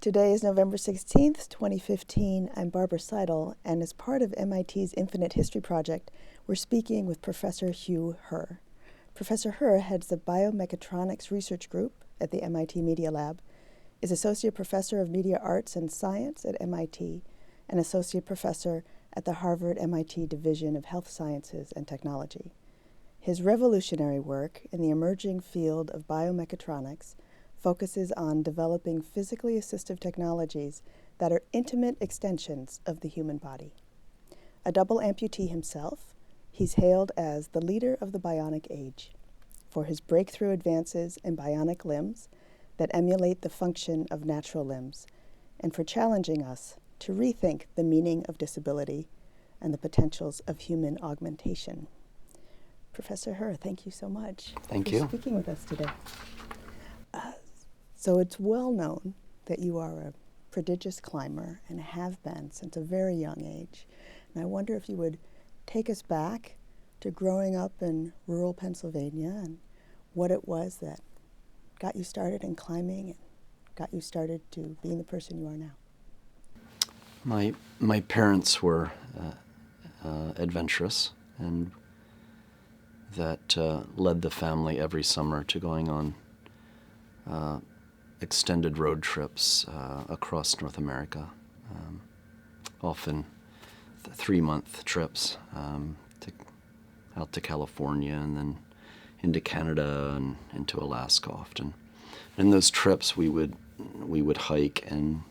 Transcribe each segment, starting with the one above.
Today is November 16th, 2015. I'm Barbara Seidel, and as part of MIT's Infinite History Project, we're speaking with Professor Hugh Herr. Professor Herr heads the Biomechatronics Research Group at the MIT Media Lab, is Associate Professor of Media Arts and Science at MIT, and Associate Professor at the Harvard-MIT Division of Health Sciences and Technology. His revolutionary work in the emerging field of biomechatronics focuses on developing physically assistive technologies that are intimate extensions of the human body. A double amputee himself, he's hailed as the leader of the bionic age for his breakthrough advances in bionic limbs that emulate the function of natural limbs, and for challenging us to rethink the meaning of disability and the potentials of human augmentation. Professor Herr, thank you so much for speaking with us today. So it's well known that you are a prodigious climber and have been since a very young age. And I wonder if you would take us back to growing up in rural Pennsylvania and what it was that got you started in climbing and got you started to being the person you are now. My parents were adventurous, and that led the family every summer to going on extended road trips across North America, often 3-month trips out to California and then into Canada and into Alaska often. And in those trips we would hike and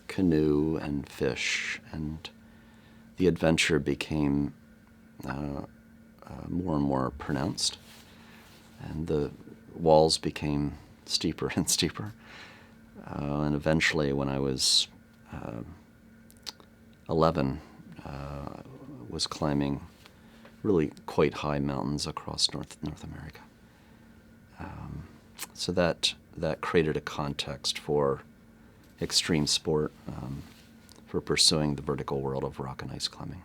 canoe and fish, and the adventure became more and more pronounced, and the walls became steeper and steeper. And eventually, when I was 11, was climbing really quite high mountains across North America. So that created a context for extreme sport, for pursuing the vertical world of rock and ice climbing.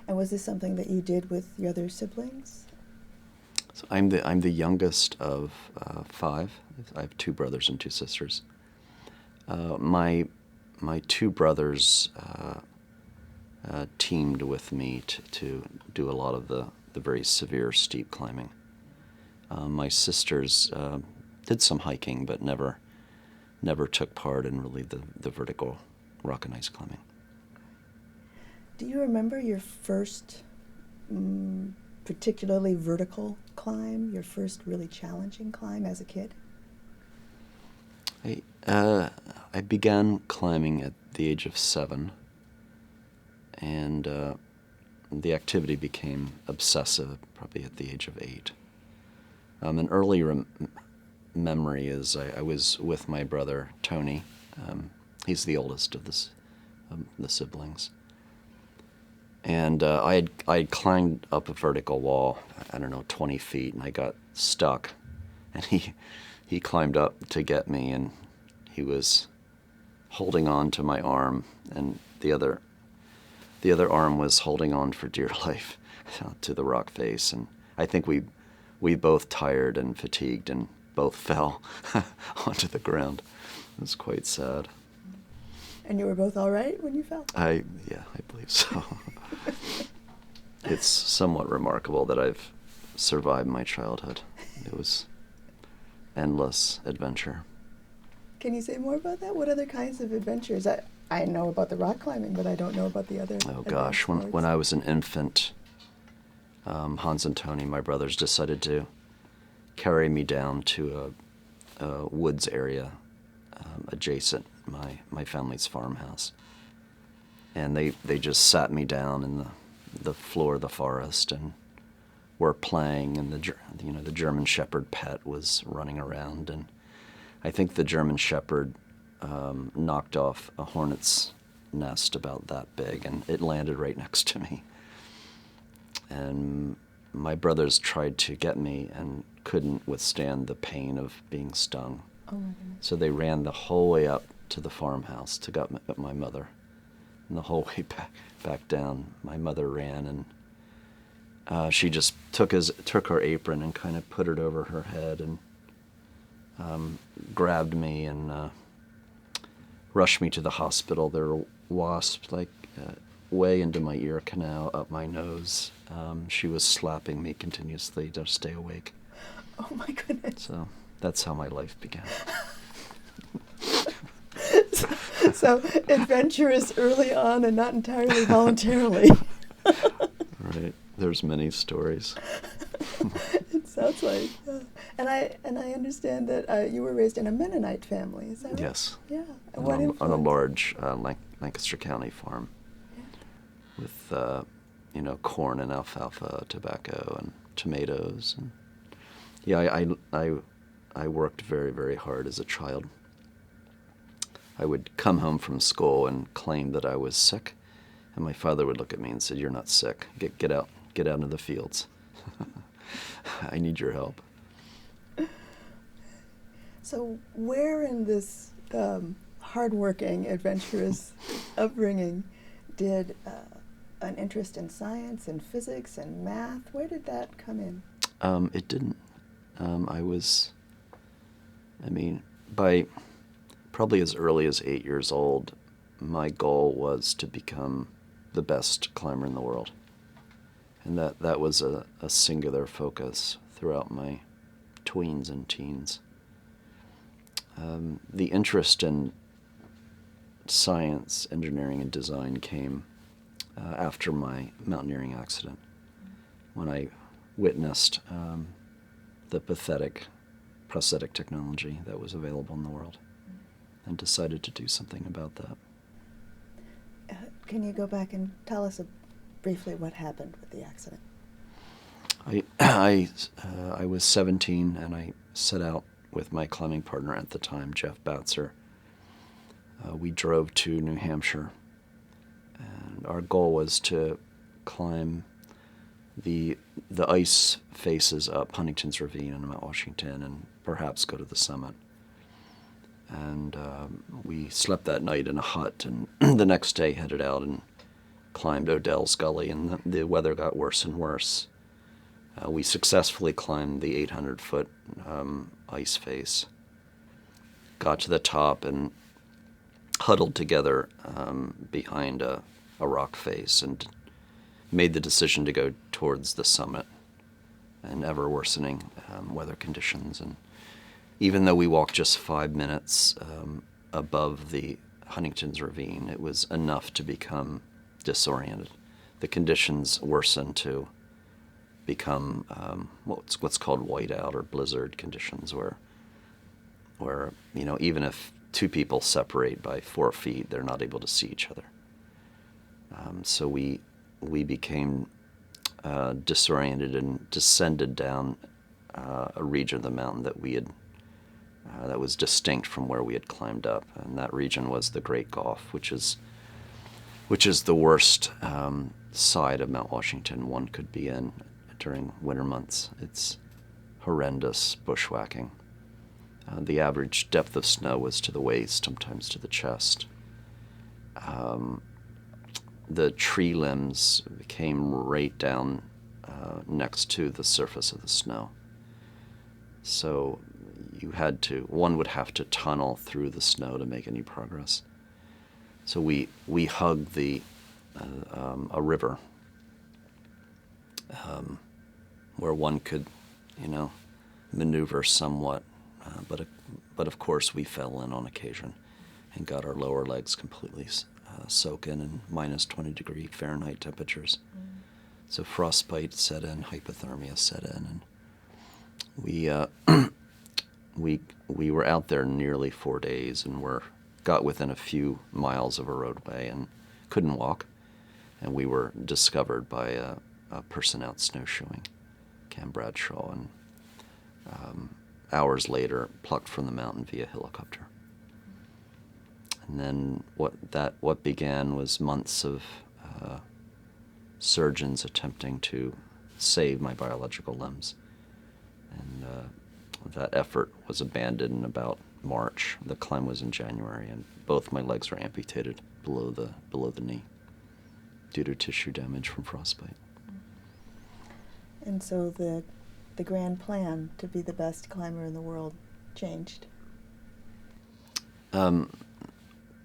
And was this something that you did with your other siblings? So I'm the youngest of 5. I have 2 brothers and 2 sisters. My 2 brothers teamed with me to do a lot of the very severe steep climbing. My sisters did some hiking, but never took part in really the vertical rock and ice climbing. Do you remember your first particularly vertical climb, your first really challenging climb as a kid? I began climbing at the age of 7, and the activity became obsessive probably at the age of 8. An early memory is I was with my brother Tony. He's the oldest of the siblings. And I had climbed up a vertical wall, 20 feet, and I got stuck. And he climbed up to get me, and he was holding on to my arm, and the other arm was holding on for dear life to the rock face. And I think we both tired and fatigued and both fell onto the ground. It was quite sad. And you were both all right when you fell? I believe so. It's somewhat remarkable that I've survived my childhood. It was endless adventure. Can you say more about that? What other kinds of adventures? I know about the rock climbing, but I don't know about the other. Oh gosh, when I was an infant, Hans and Tony, my brothers, decided to carry me down to a woods area adjacent my family's farmhouse, and they just sat me down in the floor of the forest and were playing, and the German Shepherd pet was running around, and I think the German Shepherd knocked off a hornet's nest about that big, and it landed right next to me. And my brothers tried to get me and couldn't withstand the pain of being stung. Oh my goodness. So they ran the whole way up to the farmhouse to get my mother. And the whole way back down, my mother ran, and she just took her apron and kind of put it over her head and grabbed me and rushed me to the hospital. There were wasps like way into my ear canal, up my nose. She was slapping me continuously to stay awake. Oh my goodness. So that's how my life began. So adventurous early on and not entirely voluntarily. Right. There's many stories. It sounds like. And I understand that you were raised in a Mennonite family. Is that right? Yes. Yeah. And On what a influence? large Lancaster County farm Yeah. with corn and alfalfa, tobacco and tomatoes. And yeah, I worked very, very hard as a child. I would come home from school and claim that I was sick, and my father would look at me and say, "You're not sick. Get out into the fields. I need your help." So where in this hardworking, adventurous upbringing did an interest in science and physics and math, where did that come in? It didn't. By probably as early as 8 years old, my goal was to become the best climber in the world. And that was a singular focus throughout my tweens and teens. The interest in science, engineering, and design came after my mountaineering accident, when I witnessed the pathetic prosthetic technology that was available in the world, and decided to do something about that. Can you go back and tell us briefly what happened with the accident? I was 17, and I set out with my climbing partner at the time, Jeff Batzer. We drove to New Hampshire, and our goal was to climb the ice faces up Huntington's Ravine in Mount Washington and perhaps go to the summit. And we slept that night in a hut, and the next day headed out and climbed Odell's Gully, and the weather got worse and worse. We successfully climbed the 800-foot ice face, got to the top, and huddled together behind a rock face and made the decision to go towards the summit in ever worsening weather conditions. And even though we walked just 5 minutes above the Huntington's Ravine, it was enough to become disoriented. The conditions worsened to become what's called whiteout or blizzard conditions, where even if two people separate by 4 feet, they're not able to see each other. So we became disoriented and descended down a region of the mountain that was distinct from where we had climbed up, and that region was the Great Gulf, which is the worst side of Mount Washington one could be in during winter months. It's horrendous bushwhacking. The average depth of snow was to the waist, sometimes to the chest. The tree limbs came right down next to the surface of the snow. So one would have to tunnel through the snow to make any progress. So we hugged a river where one could, maneuver somewhat, but of course we fell in on occasion and got our lower legs completely soaking in minus 20 degree Fahrenheit temperatures. So frostbite set in, hypothermia set in, and we were out there nearly 4 days, and got within a few miles of a roadway and couldn't walk, and we were discovered by a person out snowshoeing, Cam Bradshaw, and hours later plucked from the mountain via helicopter. And then what began was months of surgeons attempting to save my biological limbs. And that effort was abandoned in about March. The climb was in January, and both my legs were amputated below the knee due to tissue damage from frostbite. And so the grand plan to be the best climber in the world changed?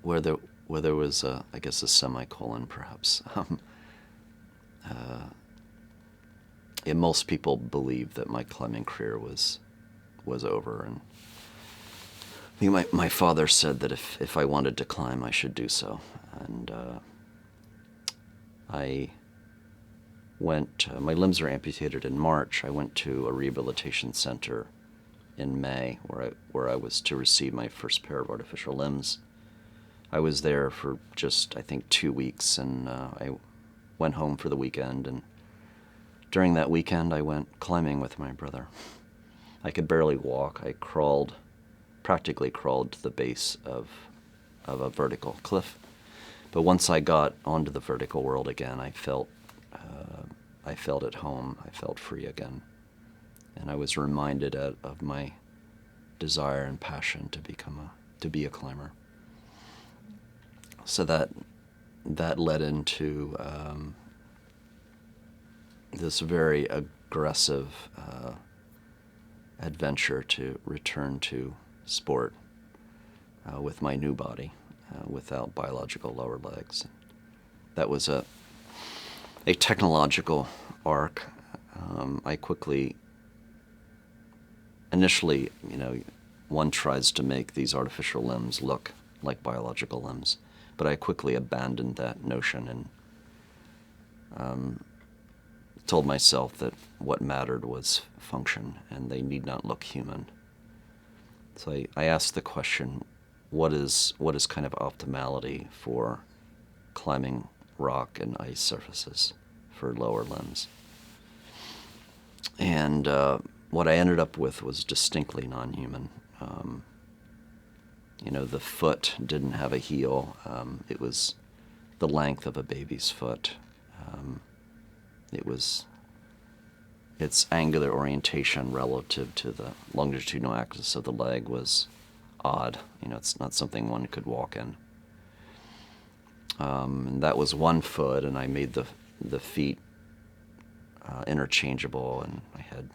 where there was I guess a semicolon perhaps. Yeah, most people believed that my climbing career was over, and I think my father said that if I wanted to climb, I should do so, and I went. My limbs were amputated in March. I went to a rehabilitation center in May, where I was to receive my first pair of artificial limbs. I was there for just, I think, 2 weeks, and I went home for the weekend, and during that weekend I went climbing with my brother. I could barely walk. I practically crawled to the base of a vertical cliff. But once I got onto the vertical world again, I felt at home. I felt free again. And I was reminded of my desire and passion to be a climber. So that led into this very aggressive adventure to return to sport with my new body, without biological lower legs. That was a technological arc. I quickly, initially, one tries to make these artificial limbs look like biological limbs, but I quickly abandoned that notion and told myself that what mattered was function, and they need not look human. So I asked the question, what is kind of optimality for climbing rock and ice surfaces for lower limbs? And what I ended up with was distinctly non-human. The foot didn't have a heel. It was the length of a baby's foot. Its angular orientation relative to the longitudinal axis of the leg was odd. It's not something one could walk in. And that was one foot, and I made the feet interchangeable, and I had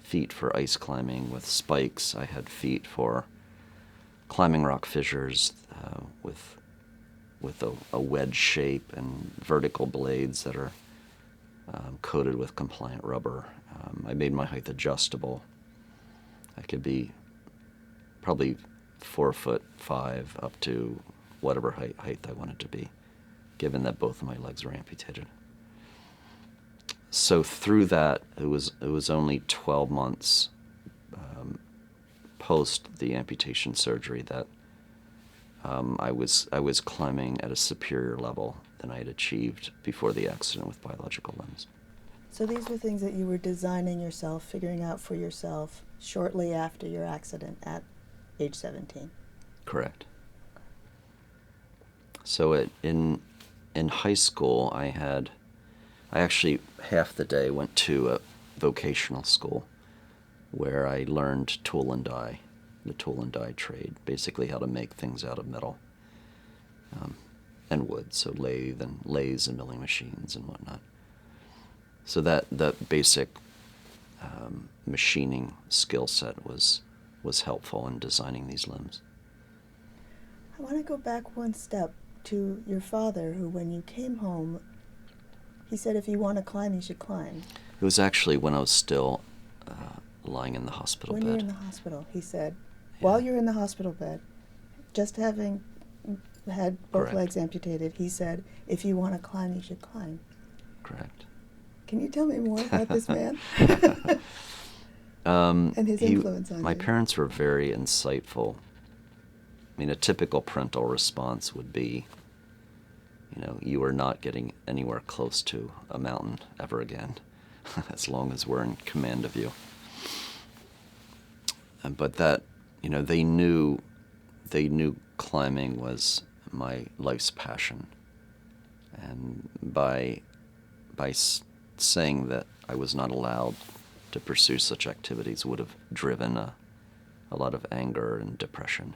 feet for ice climbing with spikes. I had feet for climbing rock fissures with a wedge shape and vertical blades that are coated with compliant rubber. I made my height adjustable. I could be probably 4'5" up to whatever height I wanted to be, given that both of my legs were amputated. So through that, it was only 12 months post the amputation surgery that I was climbing at a superior level than I had achieved before the accident with biological limbs. So these were things that you were designing yourself, figuring out for yourself shortly after your accident at age 17. Correct. So in high school, I actually half the day went to a vocational school where I learned tool and die, the tool and die trade, basically how to make things out of metal and wood, so lathes and milling machines and whatnot. So that basic machining skill set was helpful in designing these limbs. I want to go back one step to your father, who, when you came home, he said if you want to climb, you should climb. It was actually when I was still lying in the hospital bed. When you were in the hospital, he said, while you're in the hospital bed, just having had both Correct. legs amputated, he said, if you want to climb, you should climb. Correct. Can you tell me more about this man? And his influence on you? My parents were very insightful. I mean, a typical parental response would be, you are not getting anywhere close to a mountain ever again, as long as we're in command of you. But that, they knew climbing was my life's passion. And by saying that I was not allowed to pursue such activities would have driven a lot of anger and depression.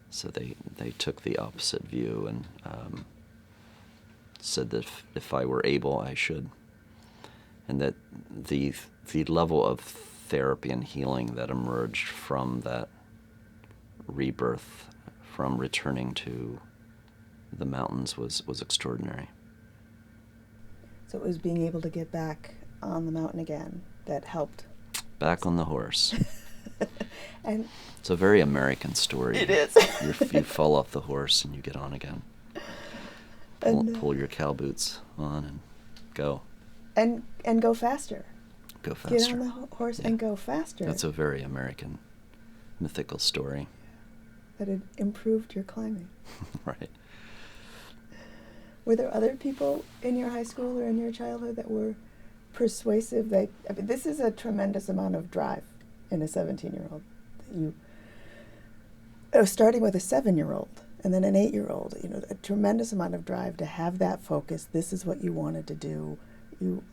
So they took the opposite view and said that if I were able, I should. And that the level of therapy and healing that emerged from that rebirth from returning to the mountains was extraordinary. So it was being able to get back on the mountain again that helped. Back on the horse. And it's a very American story. It is. You fall off the horse and you get on again. Pull your cow boots on and go. And go faster. Go faster. Get on the horse and go faster. That's a very American mythical story. That it improved your climbing. Right. Were there other people in your high school or in your childhood that were persuasive? This is a tremendous amount of drive in a 17-year-old. Starting with a 7-year-old and then an 8-year-old, a tremendous amount of drive to have that focus. This is what you wanted to do. You,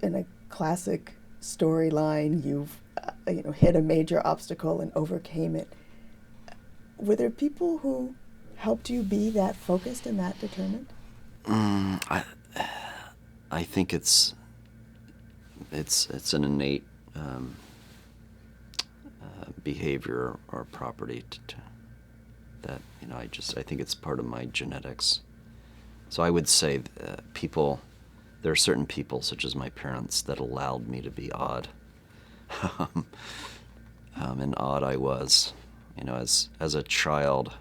in a classic storyline, you've hit a major obstacle and overcame it. Were there people who helped you be that focused and that determined? I think it's an innate behavior or property that I think it's part of my genetics. So I would say there are certain people, such as my parents, that allowed me to be odd. And odd I was. As a child,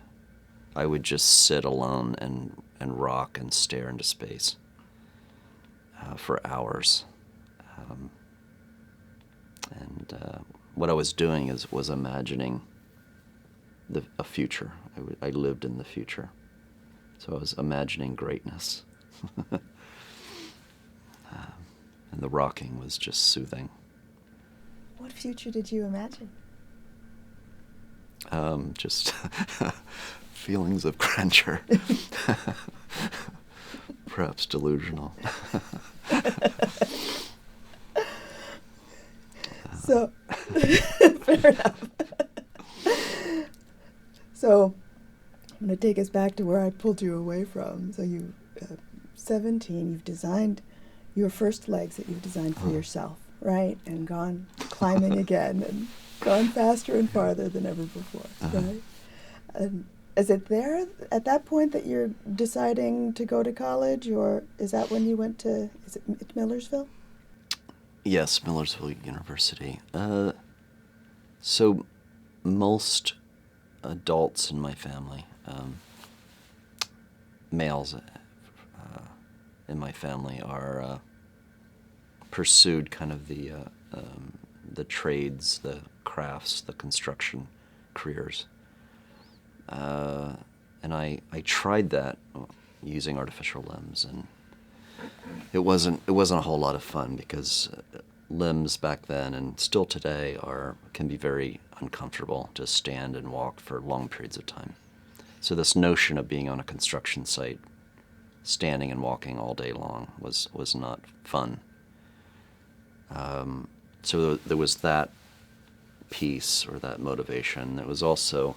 I would just sit alone and rock and stare into space for hours. What I was doing was imagining a future. I lived in the future. So I was imagining greatness. And the rocking was just soothing. What future did you imagine? Just feelings of grandeur. Perhaps delusional. So, fair enough. So, I'm going to take us back to where I pulled you away from. So you, 17, you've designed your first legs that you've designed for yourself, right? And gone climbing again and gone faster and farther than ever before, right? And is it there at that point that you're deciding to go to college, or is that when you went to, is it Millersville? Yes, Millersville University. So most adults in my family, males in my family, are pursued kind of the trades, the crafts, the construction careers. And I tried that using artificial limbs, and it wasn't a whole lot of fun, because limbs back then and still today can be very uncomfortable to stand and walk for long periods of time. So this notion of being on a construction site, standing and walking all day long, was not fun. So there was that piece, or that motivation. There was also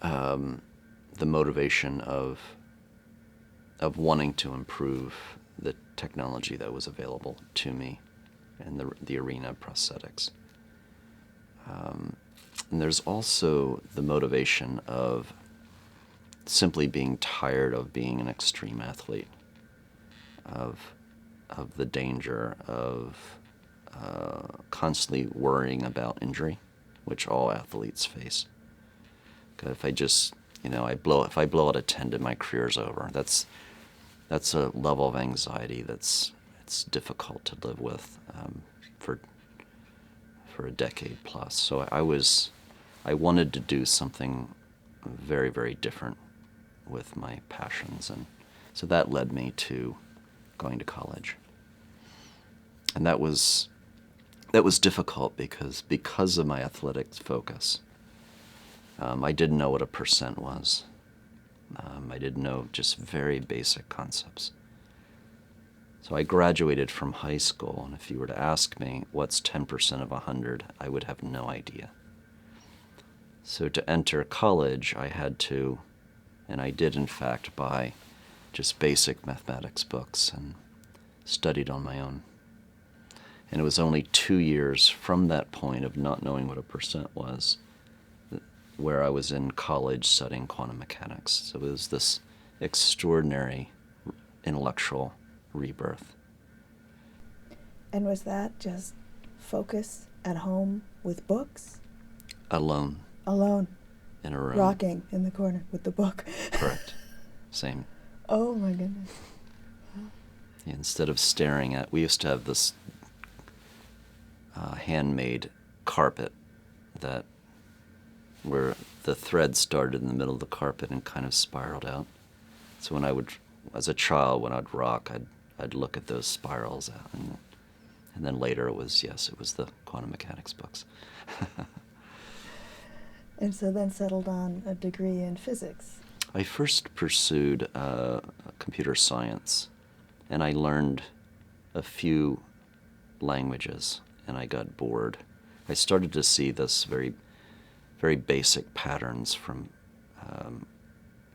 the motivation of wanting to improve the technology that was available to me in the arena of prosthetics. And there's also the motivation of simply being tired of being an extreme athlete, of the danger of constantly worrying about injury, which all athletes face. Because if I just, if I blow out a tendon, my career's over. That's a level of anxiety it's difficult to live with for a decade plus. So I wanted to do something very, very different with my passions, and so that led me to going to college. And that was difficult because of my athletics focus. I didn't know what a percent was. I didn't know just very basic concepts. So I graduated from high school, and if you were to ask me what's 10% of 100, I would have no idea. So to enter college, I had to, and I did in fact, buy just basic mathematics books and studied on my own. And it was only 2 years from that point of not knowing what a percent was where I was in college studying quantum mechanics. So it was this extraordinary intellectual rebirth. And was that just focus at home with books? Alone. Alone. In a room. Rocking in the corner with the book. Correct. Same. Oh my goodness. Instead of staring at, we used to have this handmade carpet that where the thread started in the middle of the carpet and kind of spiraled out. So when I would, as a child, when I'd rock, I'd look at those spirals out, and then later it was the quantum mechanics books. And so then settled on a degree in physics. I first pursued computer science, and I learned a few languages, and I got bored. I started to see this very, very basic patterns from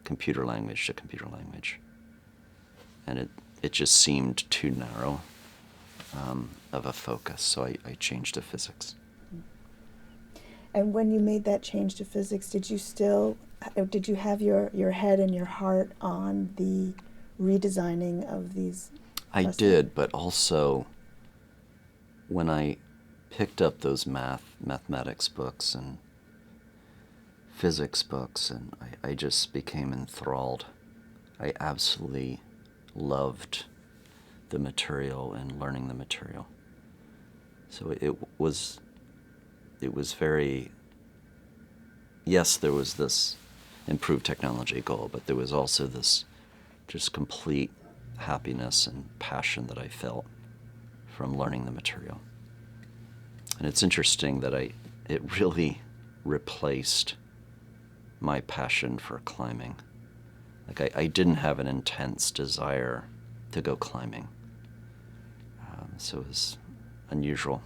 computer language to computer language, and it just seemed too narrow of a focus, so I changed to physics. And when you made that change to physics, did you have your head and your heart on the redesigning of these I did, but also when I picked up those mathematics books and physics books, and I just became enthralled. I absolutely loved the material and learning the material. So it was very, yes, there was this improved technology goal, but there was also this just complete happiness and passion that I felt from learning the material. And it's interesting that it really replaced my passion for climbing. Like I didn't have an intense desire to go climbing. So it was unusual.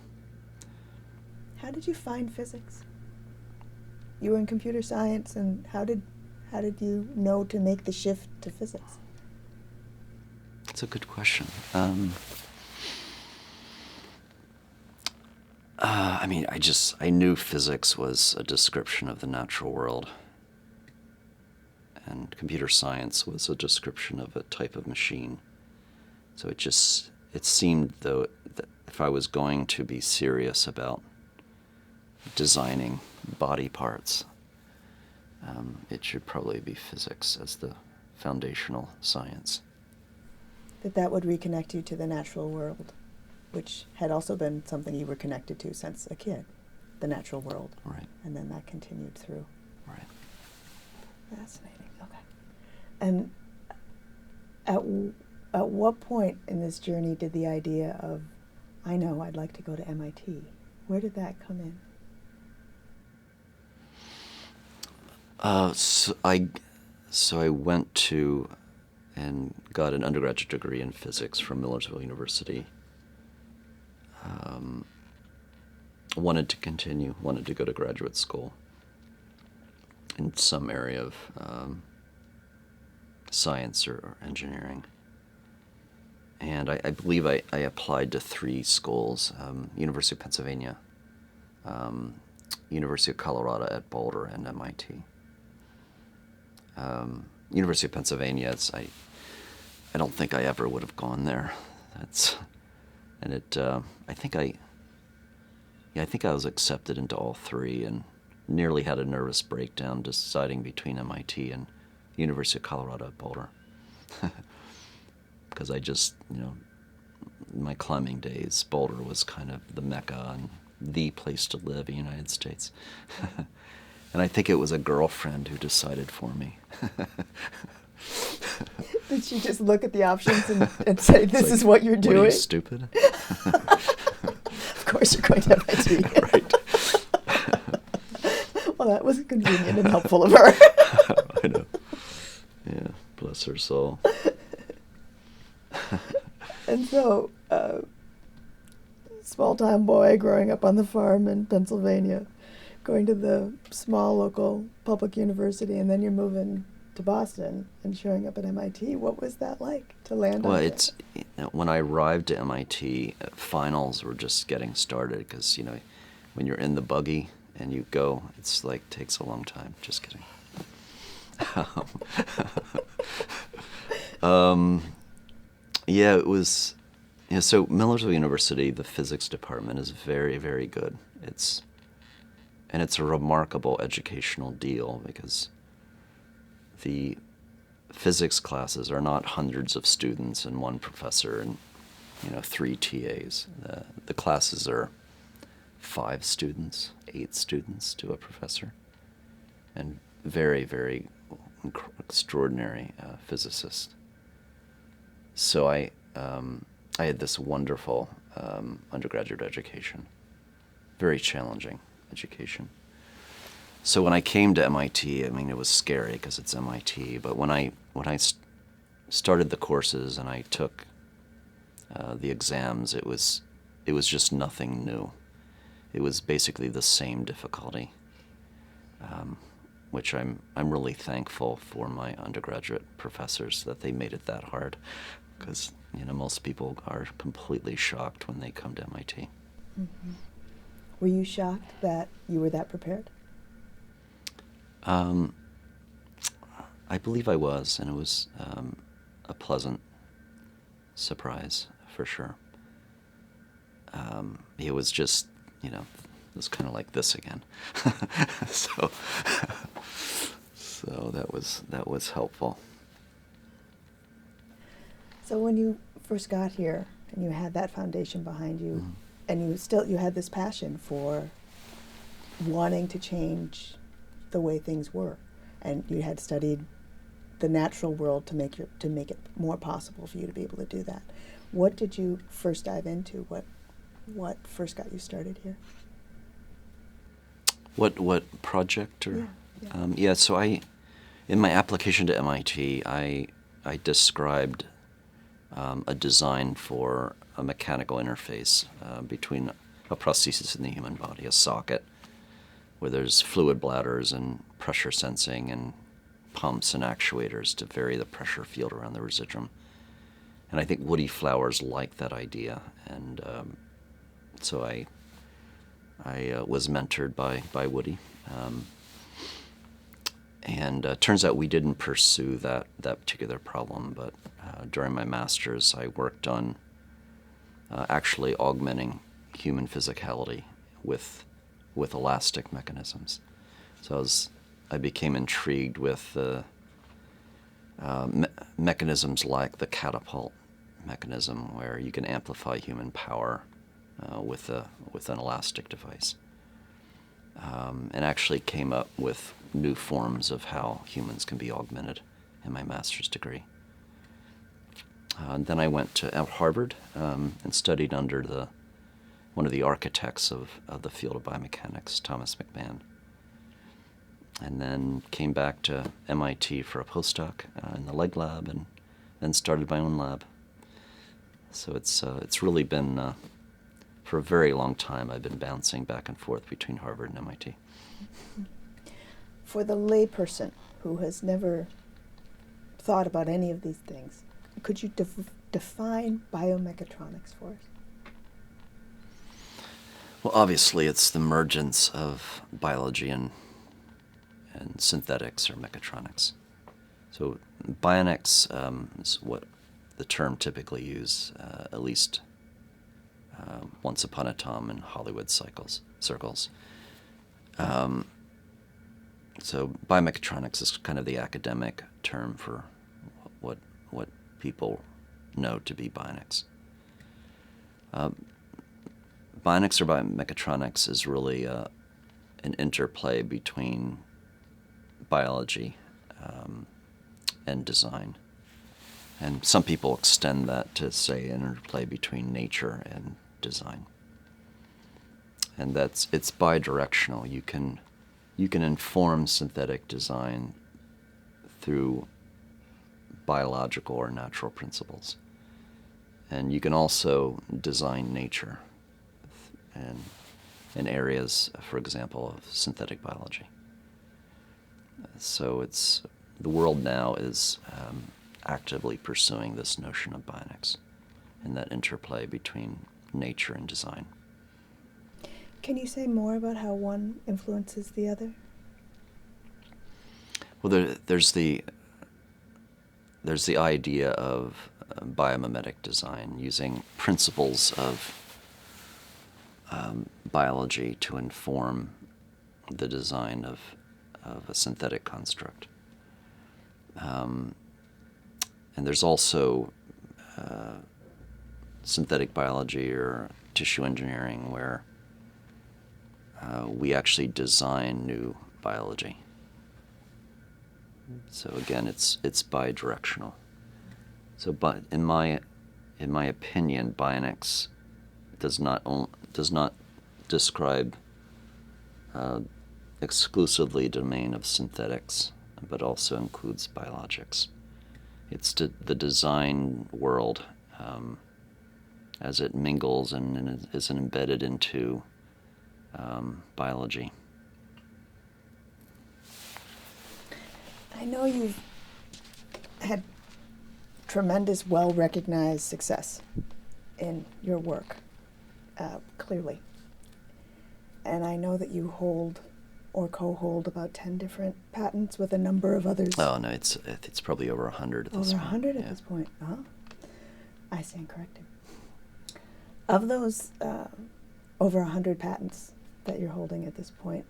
How did you find physics? You were in computer science, and how did you know to make the shift to physics? That's a good question. I knew physics was a description of the natural world, and computer science was a description of a type of machine. So it seemed, though, that if I was going to be serious about designing body parts, it should probably be physics as the foundational science. That would reconnect you to the natural world, which had also been something you were connected to since a kid, the natural world. Right. And then that continued through. Right. Fascinating. Okay. And at what point in this journey did the idea of, I know I'd like to go to MIT, where did that come in? So I went to and got an undergraduate degree in physics from Millersville University. Wanted to go to graduate school in some area of science or engineering. And I believe I applied to 3 schools, University of Pennsylvania, University of Colorado at Boulder, and MIT. University of Pennsylvania, I don't think I ever would have gone there. I think I was accepted into all 3 and nearly had a nervous breakdown deciding between MIT and University of Colorado at Boulder. Because I just, my climbing days, Boulder was kind of the mecca and the place to live in the United States. And I think it was a girlfriend who decided for me. Did she just look at the options and say, this is what you're doing? What, are you stupid? Of course you're going to MIT. Right. Well, that was convenient and helpful of her. I know. Yeah, bless her soul. And so, small-town boy growing up on the farm in Pennsylvania, going to the small local public university, and then you're moving to Boston and showing up at MIT. What was that like to land on it? When I arrived at MIT, finals were just getting started because, when you're in the buggy and you go. It's like takes a long time. Just kidding. Yeah, it was. Yeah, so Millersville University, the physics department is very, very good. It's a remarkable educational deal because the physics classes are not hundreds of students and one professor and 3 TAs. The classes are 5 students, 8 students to a professor, and very, very extraordinary physicists. So I had this wonderful undergraduate education, very challenging education. So when I came to MIT, I mean, it was scary because it's MIT. But when I started the courses and I took the exams, it was just nothing new. It was basically the same difficulty, which I'm really thankful for my undergraduate professors that they made it that hard, because most people are completely shocked when they come to MIT. Mm-hmm. Were you shocked that you were that prepared? I believe I was, and it was a pleasant surprise for sure. It was just, it was kind of like this again. so that was helpful. So when you first got here and you had that foundation behind you, Mm-hmm. and you had this passion for wanting to change the way things were, and you had studied the natural world to make it more possible for you to be able to do that. What did you first dive into? What first got you started here? What project or? Yeah. So in my application to MIT, I described a design for a mechanical interface between a prosthesis in the human body, a socket, where there's fluid bladders and pressure sensing and pumps and actuators to vary the pressure field around the residuum. And I think Woody Flowers liked that idea, and so I was mentored by Woody. And turns out we didn't pursue that particular problem, but during my master's I worked on actually augmenting human physicality with elastic mechanisms. So I became intrigued with mechanisms like the catapult mechanism, where you can amplify human power with an elastic device. And actually came up with new forms of how humans can be augmented in my master's degree. And then I went to Harvard and studied under one of the architects of the field of biomechanics, Thomas McMahon. And then came back to MIT for a postdoc in the leg lab, and then started my own lab. So it's really been, for a very long time, I've been bouncing back and forth between Harvard and MIT. For the layperson who has never thought about any of these things, could you define biomechatronics for us? Well, obviously, it's the mergence of biology and synthetics or mechatronics. So bionics is what the term typically used, at least once upon a time in Hollywood circles. So biomechatronics is kind of the academic term for what people know to be bionics. Bionics or biomechatronics is really an interplay between biology and design. And some people extend that to say an interplay between nature and design. And it's bidirectional. You can inform synthetic design through biological or natural principles. And you can also design nature in areas, for example, of synthetic biology. So the world now is actively pursuing this notion of bionics and that interplay between nature and design. Can you say more about how one influences the other? Well, there's the idea of biomimetic design, using principles of biology to inform the design of a synthetic construct. And there's also synthetic biology or tissue engineering, where we actually design new biology. So again, it's bidirectional. So, but in my opinion, bionics does not describe exclusively the domain of synthetics, but also includes biologics. It's the design world as it mingles and is embedded into biology. I know you've had tremendous, well-recognized success in your work, clearly. And I know that you hold or co-hold about 10 different patents with a number of others. Oh, no, it's probably over 100 at this point. Over 100 at this point. Oh, I stand corrected. Of those over 100 patents that you're holding at this point,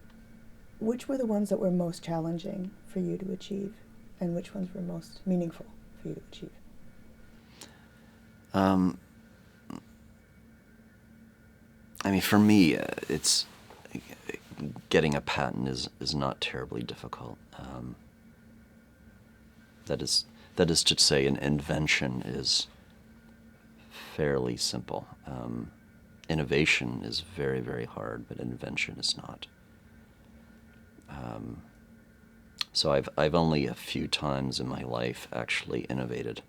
which were the ones that were most challenging for you to achieve, and which ones were most meaningful for you to achieve? I mean, for me, it's getting a patent is not terribly difficult. That is to say, an invention is fairly simple. Innovation is very, very hard, but invention is not. So I've only a few times in my life actually innovated,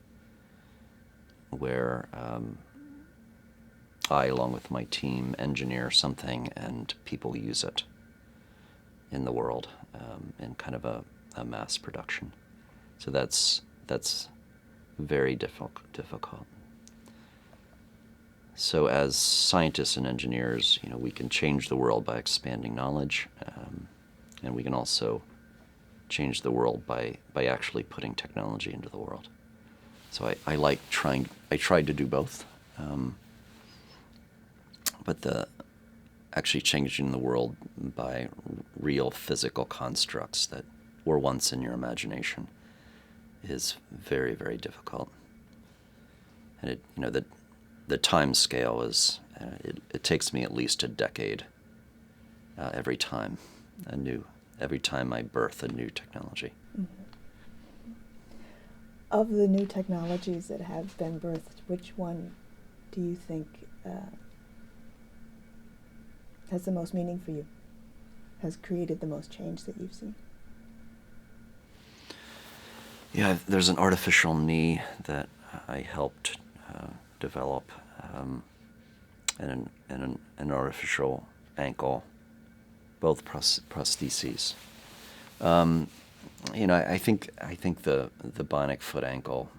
where I, along with my team, engineer something and people use it in the world in kind of a mass production. So that's very difficult. So as scientists and engineers, we can change the world by expanding knowledge, and we can also change the world by actually putting technology into the world. So I tried to do both, but actually changing the world by real physical constructs that were once in your imagination is very, very difficult. And the time scale is it takes me at least a decade every time I birth a new technology. Mm-hmm. Of the new technologies that have been birthed, which one do you think has the most meaning for you, has created the most change that you've seen? Yeah, there's an artificial knee that I helped develop, and an artificial ankle, both prostheses. I think the bionic foot ankle,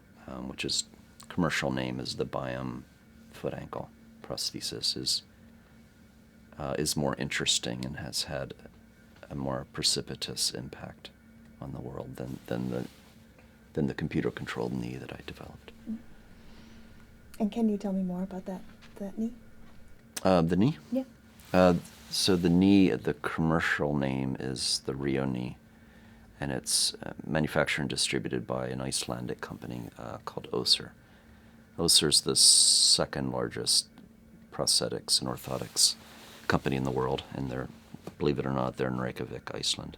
which is commercial name is the Biome foot ankle prosthesis, is more interesting and has had a more precipitous impact on the world than the computer-controlled knee that I developed. And can you tell me more about that knee? The knee? Yeah. So the knee, the commercial name is the Rio knee, and it's manufactured and distributed by an Icelandic company called Össur. Össur's the second largest prosthetics and orthotics company in the world, and believe it or not, they're in Reykjavik, Iceland.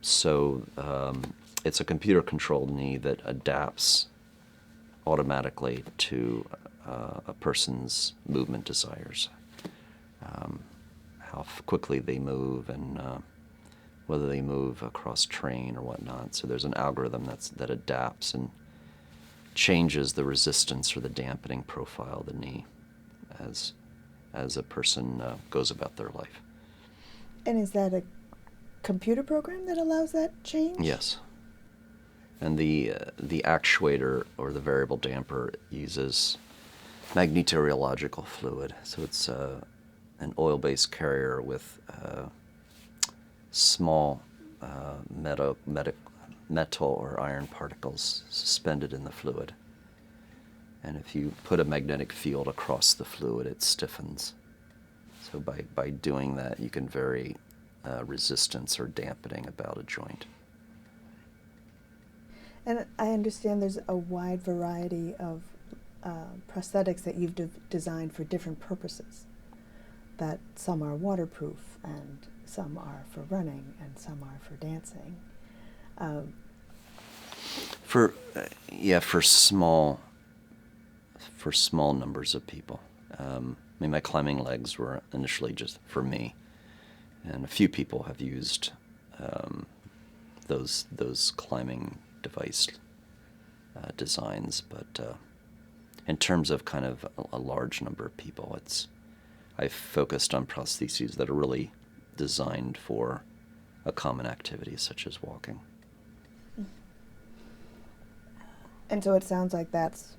It's a computer-controlled knee that adapts automatically to a person's movement desires, how quickly they move, and whether they move across terrain or whatnot. So there's an algorithm that adapts and changes the resistance or the dampening profile of the knee as a person goes about their life. And is that a computer program that allows that change? Yes. And the actuator or the variable damper uses magnetorheological fluid. So an oil-based carrier with small metal or iron particles suspended in the fluid. And if you put a magnetic field across the fluid, it stiffens. So by doing that, you can vary resistance or dampening about a joint. And I understand there's a wide variety of prosthetics that you've designed for different purposes. That some are waterproof, and some are for running, and some are for dancing. For small numbers of people. I mean, my climbing legs were initially just for me, and a few people have used those climbing device designs, but in terms of kind of a large number of people, I've focused on prostheses that are really designed for a common activity such as walking. And so it sounds like that's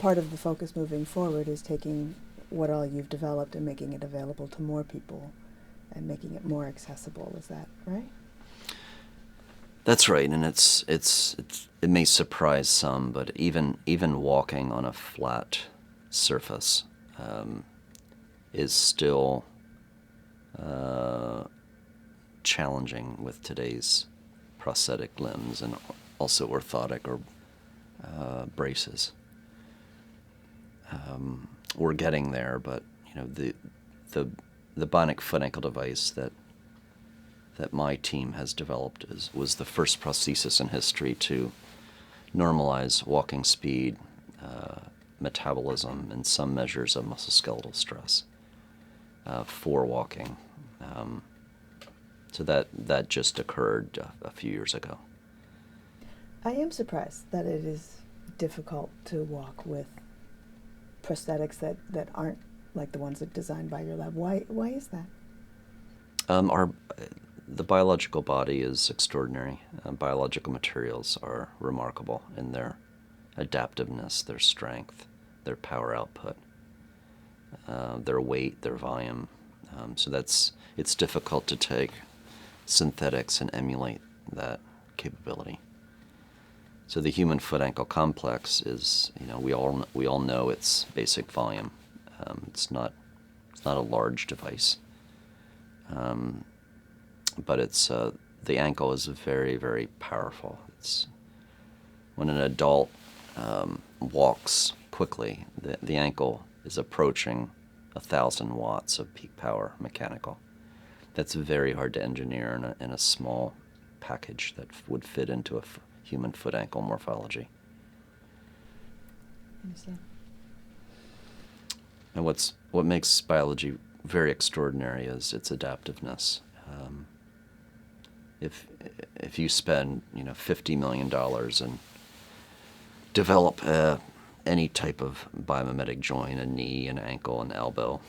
part of the focus moving forward, is taking what all you've developed and making it available to more people and making it more accessible. Is that right? That's right, and it may surprise some, but even walking on a flat surface is still challenging with today's prosthetic limbs and also orthotic or braces. We're getting there, but the bionic foot ankle device that my team has developed was the first prosthesis in history to normalize walking speed, metabolism, and some measures of musculoskeletal stress for walking. So that just occurred a few years ago. I am surprised that it is difficult to walk with prosthetics that aren't like the ones that are designed by your lab. Why is that? The biological body is extraordinary. Biological materials are remarkable in their adaptiveness, their strength, their power output, their weight, their volume. So it's difficult to take synthetics and emulate that capability. So the human foot-ankle complex is, we all know its basic volume. It's not a large device, but it's the ankle is very, very powerful. It's when an adult walks quickly, the ankle is approaching 1,000 watts of peak power mechanical. That's very hard to engineer in a small package that would fit into a human foot-ankle morphology. I understand. And what makes biology very extraordinary is its adaptiveness. If you spend $50 million and develop any type of biomimetic joint, a knee, an ankle, an elbow,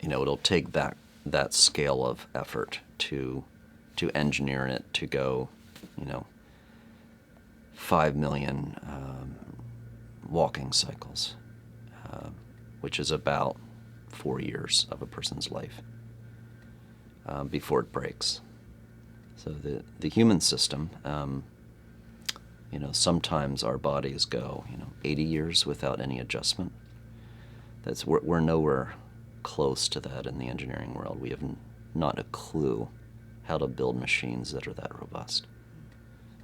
it'll take that scale of effort to engineer it to go 5 million walking cycles, which is about 4 years of a person's life before it breaks. So the human system, sometimes our bodies go 80 years without any adjustment. We're nowhere close to that in the engineering world. We have not a clue how to build machines that are that robust.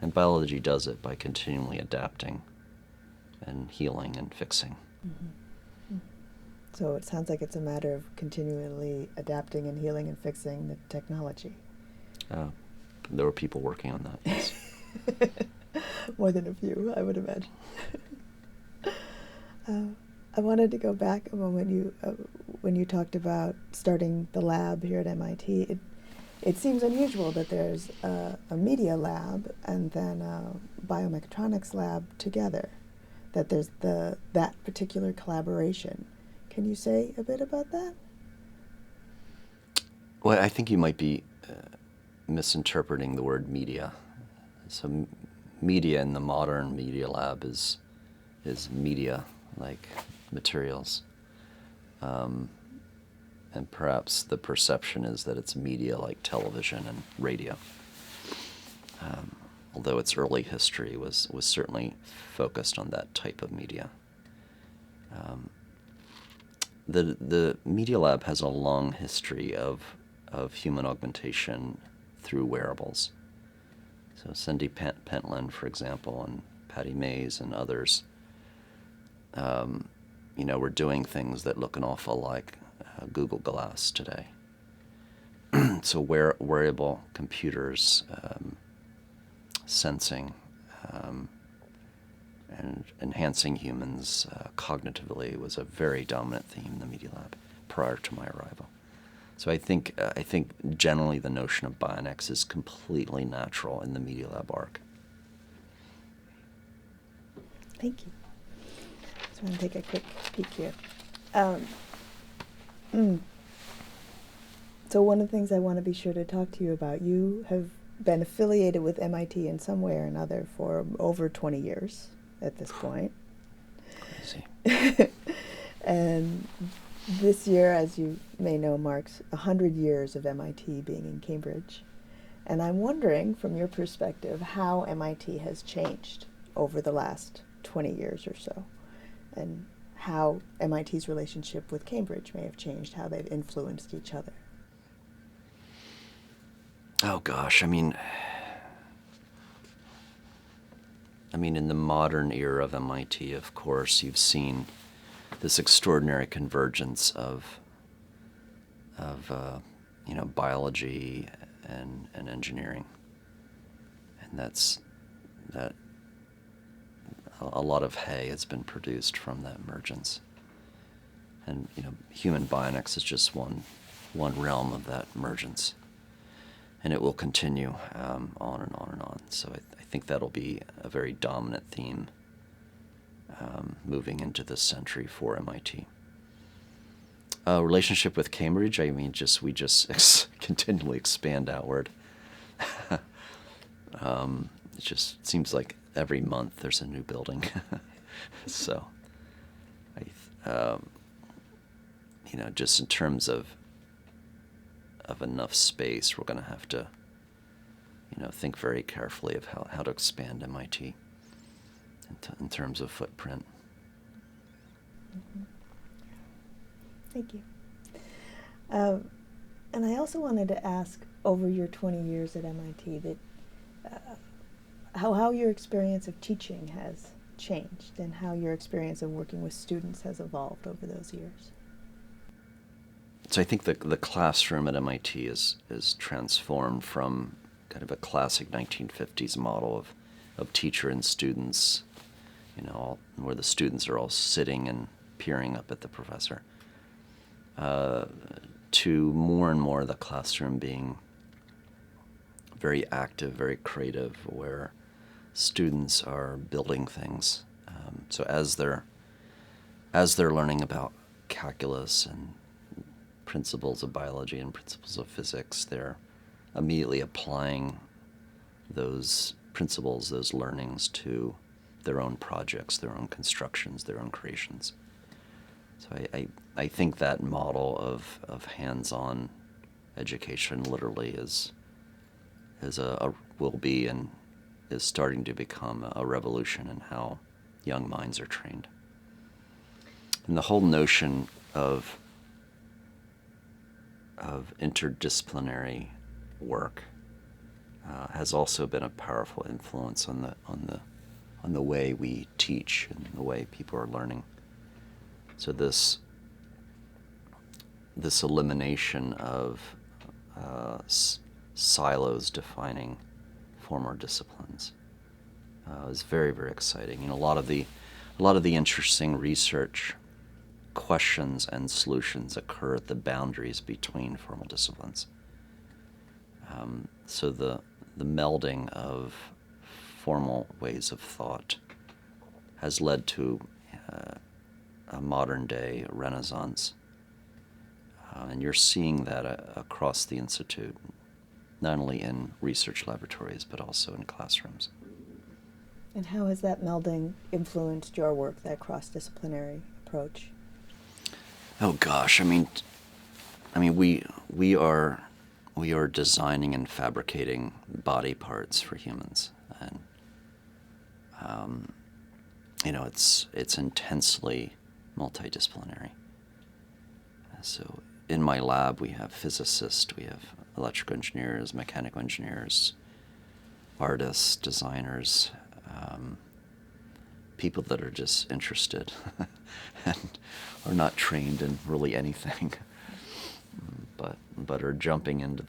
And biology does it by continually adapting and healing and fixing. Mm-hmm. So it sounds like it's a matter of continually adapting and healing and fixing the technology. There were people working on that, yes. More than a few, I would imagine. I wanted to go back a moment when you talked about starting the lab here at MIT. It seems unusual that there's a media lab and then a biomechatronics lab together, that there's that particular collaboration. Can you say a bit about that? Well, I think you might be misinterpreting the word media. So media in the modern media lab is media, like materials. and perhaps the perception is that it's media like television and radio. Although its early history was certainly focused on that type of media. The Media Lab has a long history of human augmentation through wearables. So Cindy Pentland, for example, and Patty Mays and others, we're doing things that look an awful like Google Glass today. So wearable computers, sensing, and enhancing humans cognitively was a very dominant theme in the Media Lab prior to my arrival. So I think generally the notion of bionics is completely natural in the Media Lab arc. Thank you. So I'm going to take a quick peek here. So one of the things I want to be sure to talk to you about, you have been affiliated with MIT in some way or another for over 20 years at this point. Crazy. And this year, as you may know, marks 100 years of MIT being in Cambridge. And I'm wondering, from your perspective, how MIT has changed over the last 20 years or so, and how MIT's relationship with Cambridge may have changed, how they've influenced each other. Oh gosh, I mean, in the modern era of MIT, of course, you've seen this extraordinary convergence of biology and engineering, and that a lot of hay has been produced from that emergence. And human bionics is just one realm of that emergence, and it will continue on and on and on. So I think that'll be a very dominant theme moving into this century for MIT. Relationship with Cambridge, we just continually expand outward. It just seems like every month there's a new building. So, just in terms of enough space, we're going to have to, think very carefully of how to expand MIT in terms of footprint. Mm-hmm. Thank you. And I also wanted to ask, over your 20 years at MIT, that how your experience of teaching has changed, and how your experience of working with students has evolved over those years. So I think the classroom at MIT is transformed from kind of a classic 1950s model of teacher and students, where the students are all sitting and peering up at the professor, to more and more the classroom being very active, very creative, where students are building things. So as they're learning about calculus and principles of biology and principles of physics, they're immediately applying those principles, those learnings, to their own projects, their own constructions, their own creations. So I think that model of hands-on education literally will be and is starting to become a revolution in how young minds are trained. And the whole notion of interdisciplinary work has also been a powerful influence on the way we teach and the way people are learning. So this elimination of silos defining former disciplines is very, very exciting. A lot of the interesting research questions and solutions occur at the boundaries between formal disciplines. So the melding of formal ways of thought has led to a modern-day renaissance. And you're seeing that across the Institute, not only in research laboratories, but also in classrooms. And how has that melding influenced your work, that cross-disciplinary approach? Oh gosh, we are designing and fabricating body parts for humans, and it's intensely multidisciplinary. So in my lab, we have physicists, we have electrical engineers, mechanical engineers, artists, designers, people that are just interested and are not trained in really anything, but are jumping into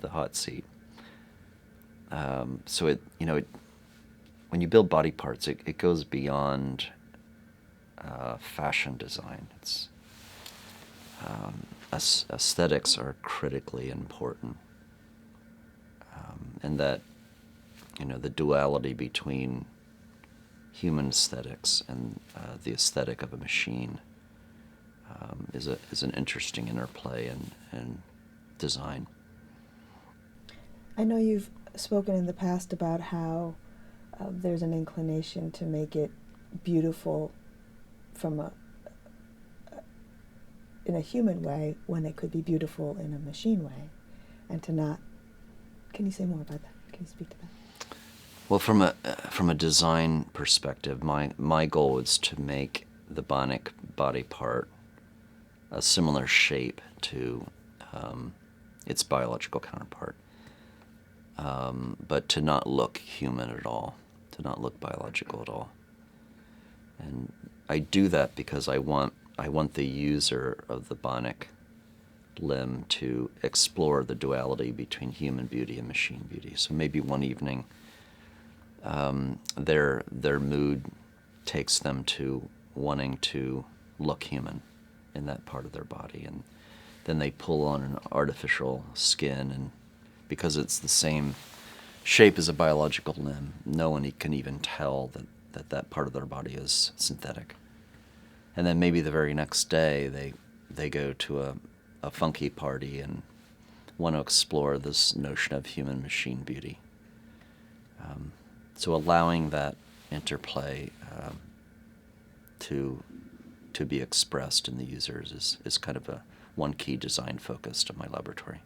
the hot seat. So when you build body parts, it goes beyond fashion design. It's aesthetics are critically important, and that the duality between human aesthetics and the aesthetic of a machine is an interesting interplay in design. I know you've spoken in the past about how there's an inclination to make it beautiful in a human way when it could be beautiful in a machine way, and to not. Can you say more about that? Can you speak to that? Well, from a design perspective, my goal is to make the bionic body part a similar shape to its biological counterpart, but to not look human at all, to not look biological at all. And I do that because I want the user of the bionic limb to explore the duality between human beauty and machine beauty. So maybe one evening, their mood takes them to wanting to look human in that part of their body, and then they pull on an artificial skin, and because it's the same shape as a biological limb, no one can even tell that part of their body is synthetic. And then maybe the very next day they go to a funky party and want to explore this notion of human machine beauty. So allowing that interplay to be expressed in the users is kind of one key design focus of my laboratory.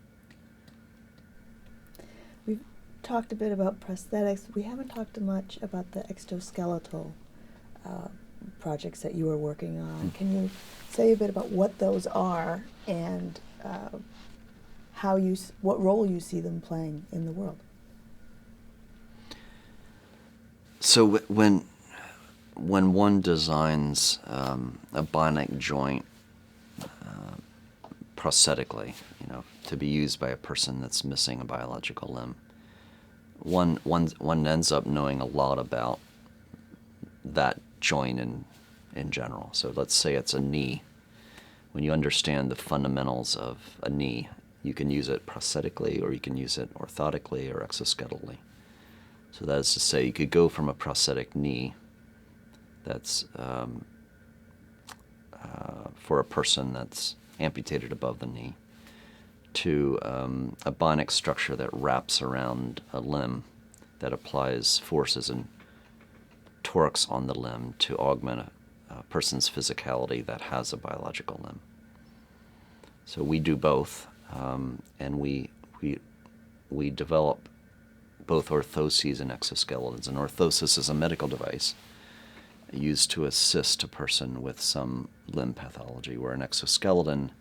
We've talked a bit about prosthetics. We haven't talked much about the exoskeletal projects that you are working on. Can you say a bit about what those are and what role you see them playing in the world? So when one designs a bionic joint prosthetically, to be used by a person that's missing a biological limb, one ends up knowing a lot about that joint in general. So let's say it's a knee. When you understand the fundamentals of a knee, you can use it prosthetically, or you can use it orthotically or exoskeletally. So that is to say, you could go from a prosthetic knee that's for a person that's amputated above the knee to a bionic structure that wraps around a limb that applies forces and torques on the limb to augment a person's physicality that has a biological limb. So we do both, and we develop both orthoses and exoskeletons. And orthosis is a medical device used to assist a person with some limb pathology, where an exoskeleton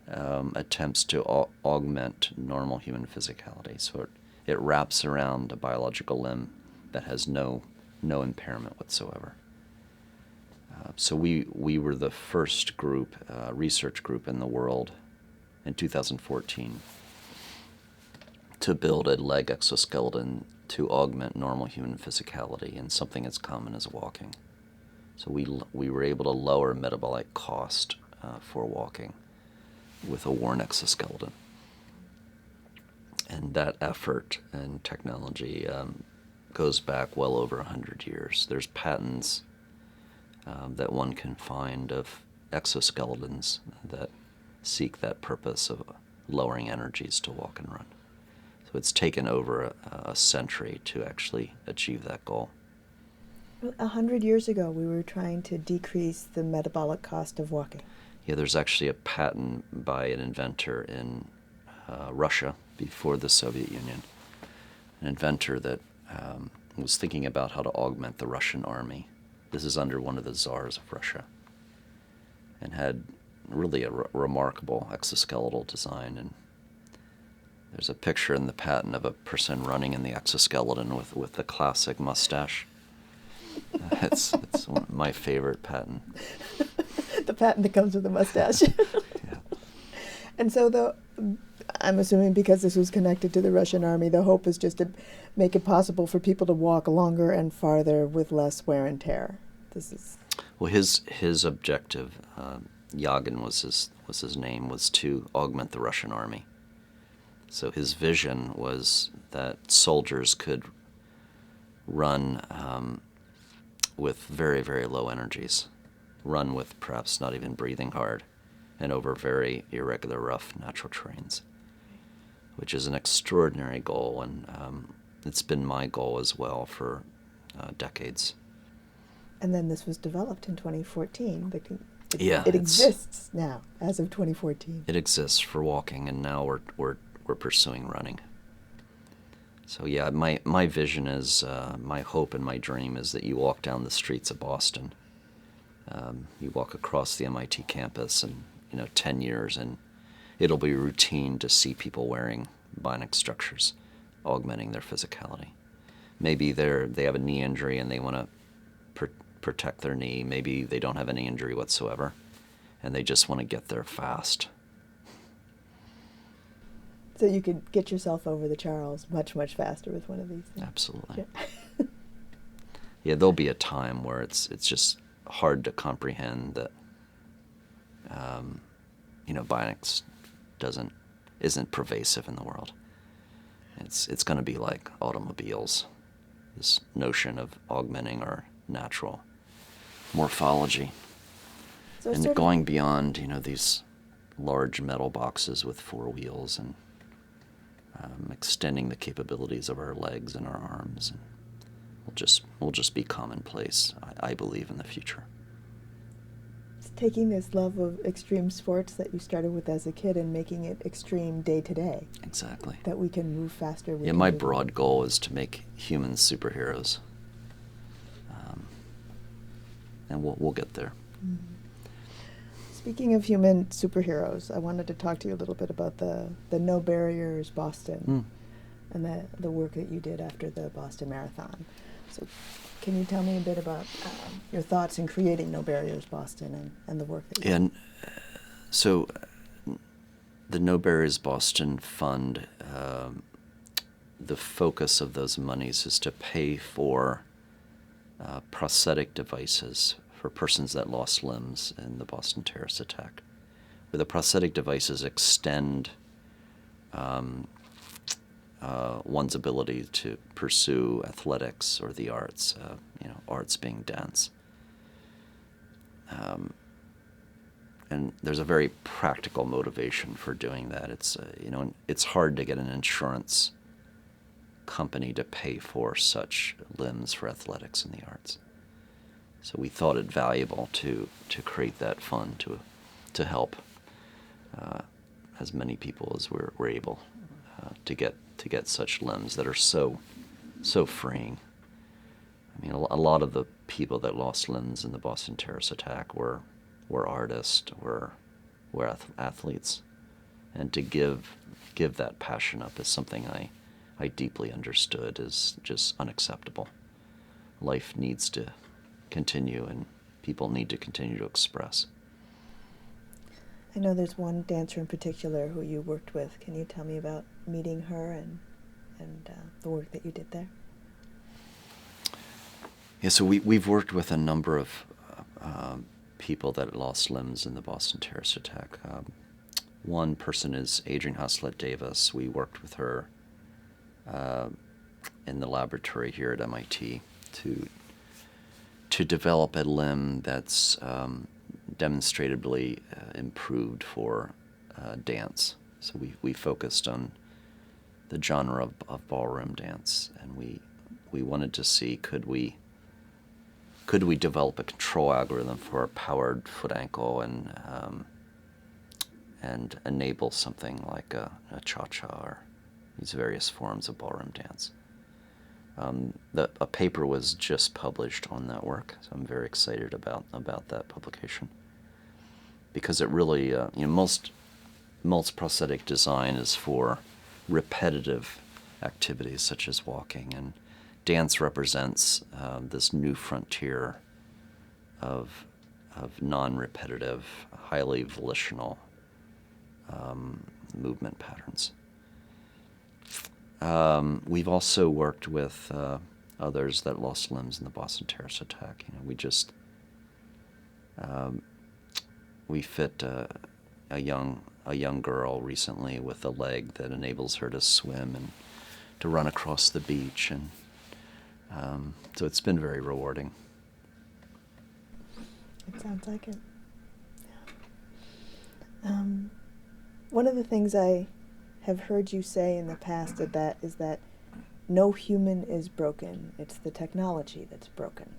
attempts to augment normal human physicality. So it wraps around a biological limb that has no impairment whatsoever. So we were the first group, research group in the world in 2014 to build a leg exoskeleton to augment normal human physicality in something as common as walking. So we were able to lower metabolic cost for walking with a worn exoskeleton. And that effort and technology goes back well over 100 years. There's patents that one can find of exoskeletons that seek that purpose of lowering energies to walk and run. So it's taken over a century to actually achieve that goal. 100 years ago, we were trying to decrease the metabolic cost of walking. Yeah, there's actually a patent by an inventor in Russia before the Soviet Union, an inventor that was thinking about how to augment the Russian army. This is under one of the czars of Russia, and had really a remarkable exoskeletal design. And there's a picture in the patent of a person running in the exoskeleton with the classic mustache. It's my favorite patent. The patent that comes with the mustache. Yeah. And so I'm assuming because this was connected to the Russian army, the hope is just to make it possible for people to walk longer and farther with less wear and tear. This is Well, his objective, Yagin was his name, was to augment the Russian army. So his vision was that soldiers could run with very, very low energies, run with perhaps not even breathing hard, and over very irregular, rough natural terrains, which is an extraordinary goal, and it's been my goal as well for decades. And then this was developed in 2014. Yeah, it exists now as of 2014. It exists for walking, and now we're pursuing running. So yeah, my vision is, my hope and my dream is that you walk down the streets of Boston, you walk across the MIT campus, and 10 years, and it'll be routine to see people wearing bionic structures, augmenting their physicality. Maybe they have a knee injury and they want to protect their knee. Maybe they don't have any injury whatsoever, and they just want to get there fast. So you could get yourself over the Charles much, much faster with one of these things. Absolutely. Yeah. Yeah, there'll be a time where it's just hard to comprehend that bionics isn't pervasive in the world. It's going to be like automobiles. This notion of augmenting our natural morphology, So and going beyond these large metal boxes with 4 wheels, and extending the capabilities of our legs and our arms, and will just be commonplace, I believe, in the future. It's taking this love of extreme sports that you started with as a kid and making it extreme day to day. Exactly. That we can move faster. Yeah, my broad goal is to make humans superheroes, and we'll get there. Mm-hmm. Speaking of human superheroes, I wanted to talk to you a little bit about the No Barriers Boston and the work that you did after the Boston Marathon. So can you tell me a bit about your thoughts in creating No Barriers Boston and the work that you did? And so the No Barriers Boston Fund, the focus of those monies is to pay for prosthetic devices for persons that lost limbs in the Boston terrorist attack, where the prosthetic devices extend one's ability to pursue athletics or the arts, arts being dance. And there's a very practical motivation for doing that. It's hard to get an insurance company to pay for such limbs for athletics and the arts. So we thought it valuable to create that fund to help as many people as we're able to get such limbs that are so freeing. I mean, a lot of the people that lost limbs in the Boston terrorist attack were artists, were athletes, and to give that passion up is something I deeply understood is just unacceptable. Life needs to continue, and people need to continue to express. I know there's one dancer in particular who you worked with. Can you tell me about meeting her and the work that you did there? Yeah, so we've worked with a number of people that lost limbs in the Boston terrorist attack. One person is Adrienne Haslet Davis. We worked with her in the laboratory here at MIT to develop a limb that's demonstrably improved for dance. So we focused on the genre of ballroom dance, and we wanted to see could we could we develop a control algorithm for a powered foot ankle and enable something like a cha-cha or these various forms of ballroom dance. A paper was just published on that work, so I'm very excited about that publication, because it really, most prosthetic design is for repetitive activities such as walking, and dance represents this new frontier of non-repetitive, highly volitional movement patterns. We've also worked with others that lost limbs in the Boston terrorist attack. We fit a young girl recently with a leg that enables her to swim and to run across the beach, and so it's been very rewarding. It sounds like it. One of the things I have heard you say in the past is that no human is broken. It's the technology that's broken.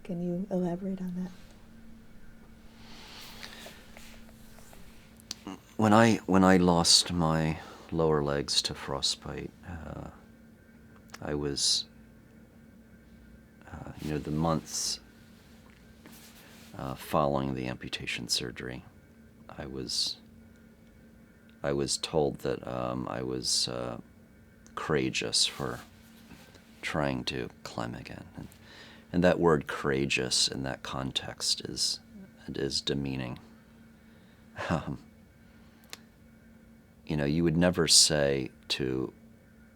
Can you elaborate on that? When I lost my lower legs to frostbite, I was, the months following the amputation surgery, I was told that I was courageous for trying to climb again, and that word courageous in that context is demeaning. You would never say to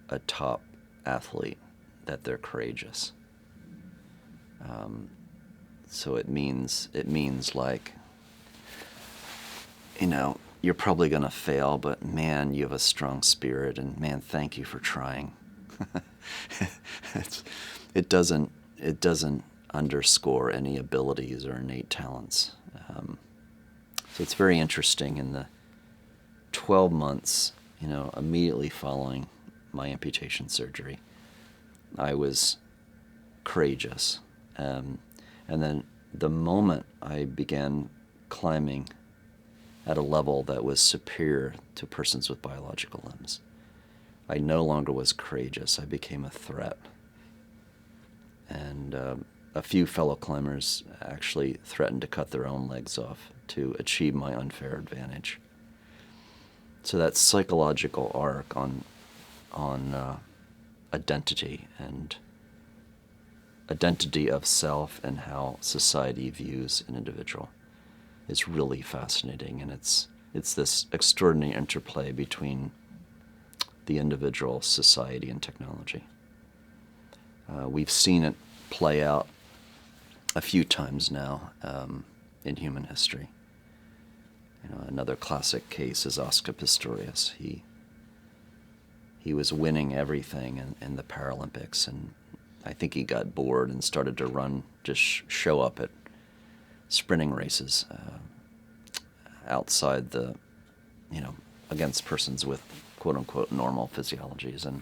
a top athlete that they're courageous. So it means like, you're probably going to fail, but man, you have a strong spirit, and man, thank you for trying. It doesn't underscore any abilities or innate talents. So it's very interesting. In the 12 months, immediately following my amputation surgery, I was courageous. And then the moment I began climbing at a level that was superior to persons with biological limbs, I no longer was courageous. I became a threat. And a few fellow climbers actually threatened to cut their own legs off to achieve my unfair advantage. So that psychological arc on identity and identity of self and how society views an individual is really fascinating, and it's this extraordinary interplay between the individual, society, and technology. We've seen it play out a few times now in human history. Another classic case is Oscar Pistorius. He was winning everything in the Paralympics, and I think he got bored and started to run, just show up at sprinting races outside against persons with quote-unquote normal physiologies, and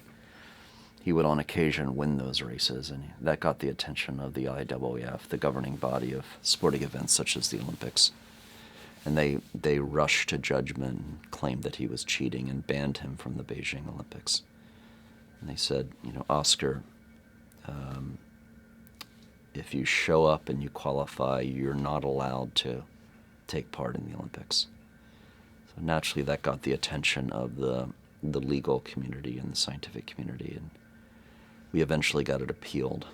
he would on occasion win those races, and that got the attention of the IAAF, the governing body of sporting events such as the Olympics. And they rushed to judgment and claimed that he was cheating and banned him from the Beijing Olympics. And they said, Oscar, if you show up and you qualify, you're not allowed to take part in the Olympics. So naturally that got the attention of the legal community and the scientific community, and we eventually got it appealed.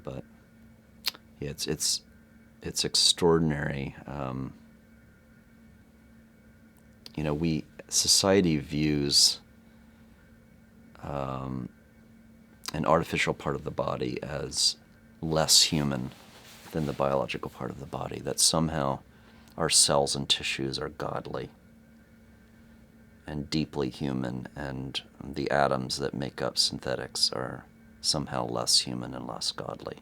But yeah, it's extraordinary. Society views an artificial part of the body as less human than the biological part of the body, that somehow our cells and tissues are godly and deeply human, and the atoms that make up synthetics are somehow less human and less godly.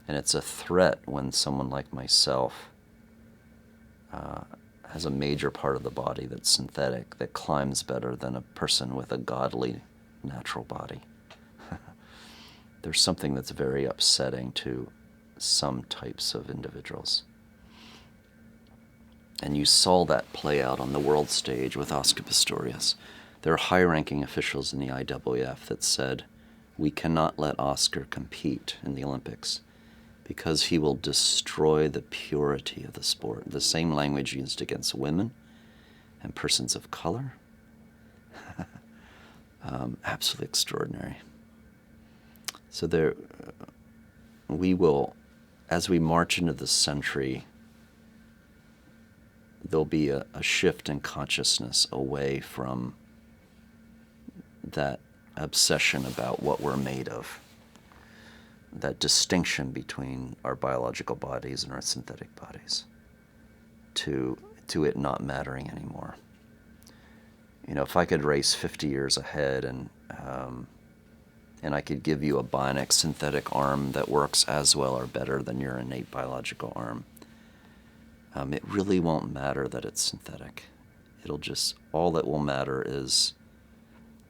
And it's a threat when someone like myself has a major part of the body that's synthetic, that climbs better than a person with a godly natural body. there's something that's very upsetting to some types of individuals. And you saw that play out on the world stage with Oscar Pistorius. There are high-ranking officials in the IWF that said, we cannot let Oscar compete in the Olympics because he will destroy the purity of the sport. The same language used against women and persons of color. Absolutely extraordinary. So we will, as we march into this century, there'll be a shift in consciousness away from that obsession about what we're made of, that distinction between our biological bodies and our synthetic bodies, to it not mattering anymore. You know, if I could race 50 years ahead and I could give you a bionic synthetic arm that works as well or better than your innate biological arm, it really won't matter that it's synthetic. All that will matter is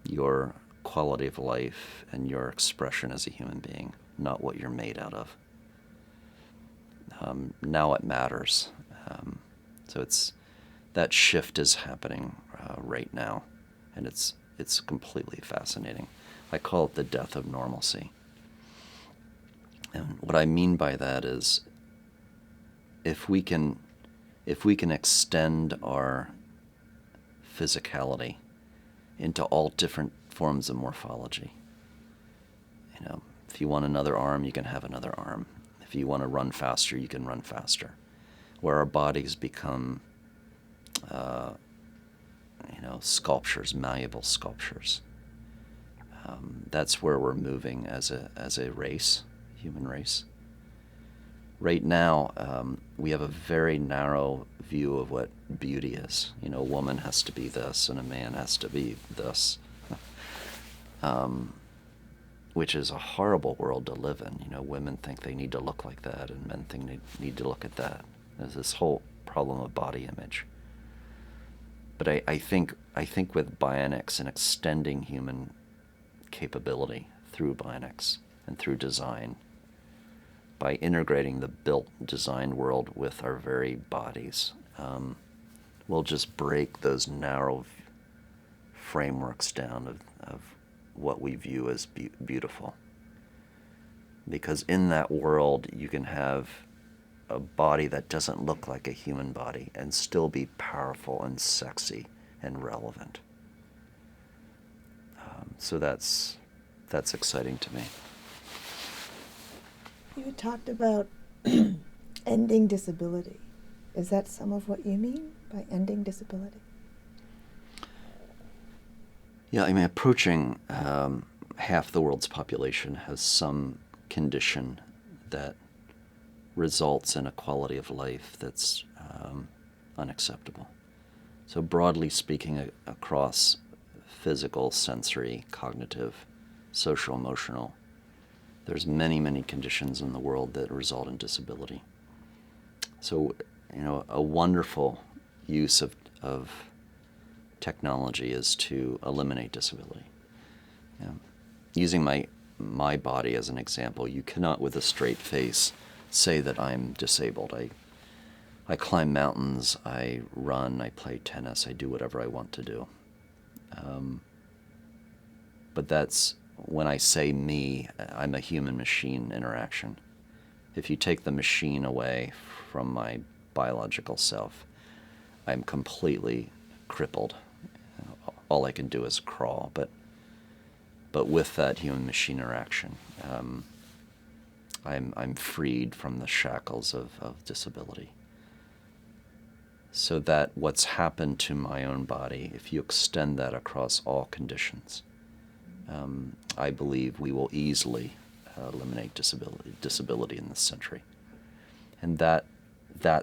your quality of life and your expression as a human being, not what you're made out of. Now it matters. So that shift is happening right now, and it's completely fascinating. I call it the death of normalcy. And what I mean by that is, if we can extend our physicality into all different forms of morphology. You know, if you want another arm, you can have another arm. If you want to run faster, you can run faster. Where our bodies become, sculptures, malleable sculptures. That's where we're moving as a race, human race. Right now, we have a very narrow view of what beauty is. You know, a woman has to be this and a man has to be this, which is a horrible world to live in. You know, women think they need to look like that and men think they need to look at that. There's this whole problem of body image. But I think with bionics and extending human capability through bionics and through design, by integrating the built design world with our very bodies, we'll just break those narrow frameworks down of what we view as beautiful. Because in that world, you can have a body that doesn't look like a human body and still be powerful and sexy and relevant. So that's exciting to me. You talked about ending disability. Is that some of what you mean by ending disability? Yeah, I mean, approaching half the world's population has some condition that results in a quality of life that's unacceptable. So broadly speaking, across physical, sensory, cognitive, social, emotional, there's many, many conditions in the world that result in disability. So, you know, a wonderful use of technology is to eliminate disability. You know, using my body as an example, you cannot with a straight face say that I'm disabled. I climb mountains, I run, I play tennis, I do whatever I want to do. But that's, when I say me, I'm a human-machine interaction. If you take the machine away from my biological self, I'm completely crippled. All I can do is crawl, but with that human-machine interaction, I'm freed from the shackles of disability. So that what's happened to my own body, if you extend that across all conditions, I believe we will easily eliminate disability in this century. And that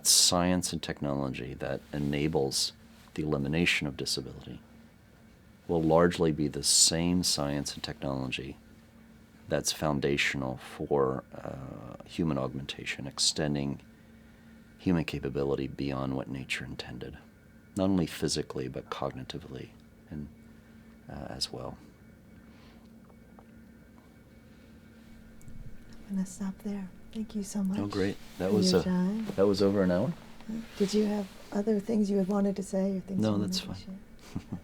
science and technology that enables the elimination of disability will largely be the same science and technology that's foundational for human augmentation, extending human capability beyond what nature intended, not only physically but cognitively and as well. going to stop there. Thank you so much. Oh, great. That for was your time. that was over an hour? Did you have other things you had wanted to say or things No, you that's wanted to fine. share?